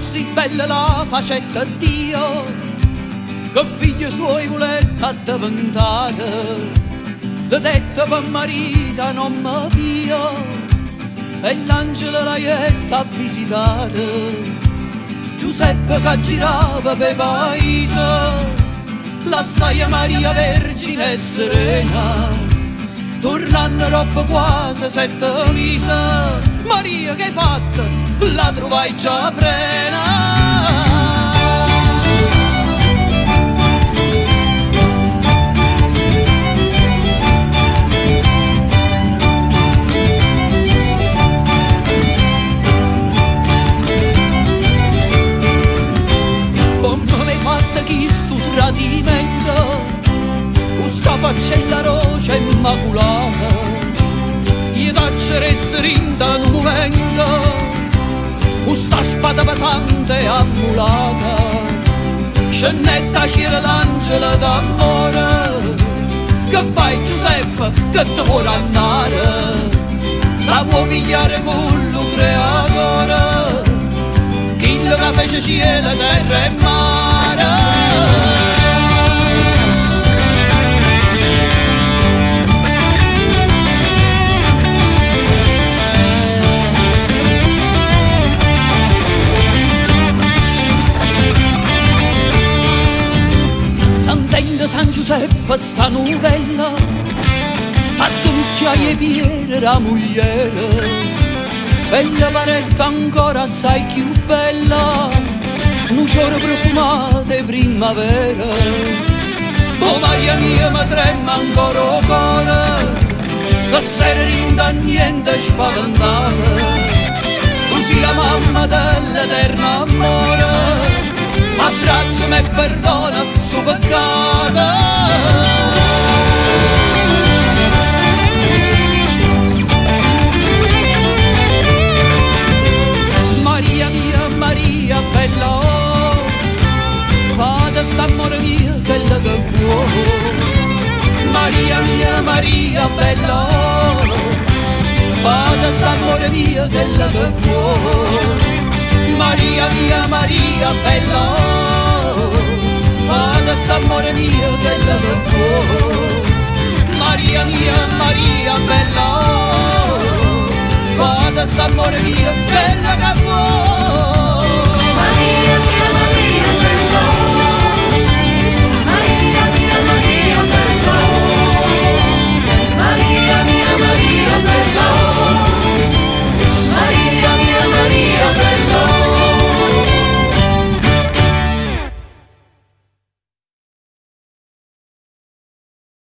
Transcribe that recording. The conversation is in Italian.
così bella la facetta Dio, che figlio suoi voletta diventare, le dette per marito non mi pio, e l'angelo la jetta a visitare. Giuseppe che girava per paese, l'assai Maria Vergine e serena, tornando roba quasi 7 mesi, Maria che hai fatto? La trovai già plena. Questa faccella rocia immacolata, gli taccia rinda in un momento, questa spada pesante ammulata, scennetta c'era l'angelo d'amore. Che fai Giuseppe che ti vuole andare? La può pigliare con lo creatore, chi che fece cielo, terra e mare. San Giuseppe sta novella, s'attucchia e piede la mogliere, bella paretta ancora assai più bella, un fiore profumato di primavera. Oh Maria mia, mi trema ancora il cuore, che sera rinda niente spaventata, tu sei la mamma dell'eterno amore, abbracciami e perdona sto peccato. Maria mia, Maria bella, fate st'amore mio quello che vuoi. Maria mia, Maria bella, fate st'amore mio quello che vuoi. Maria mia, Maria bella, fate st'amore mio quello che vuoi.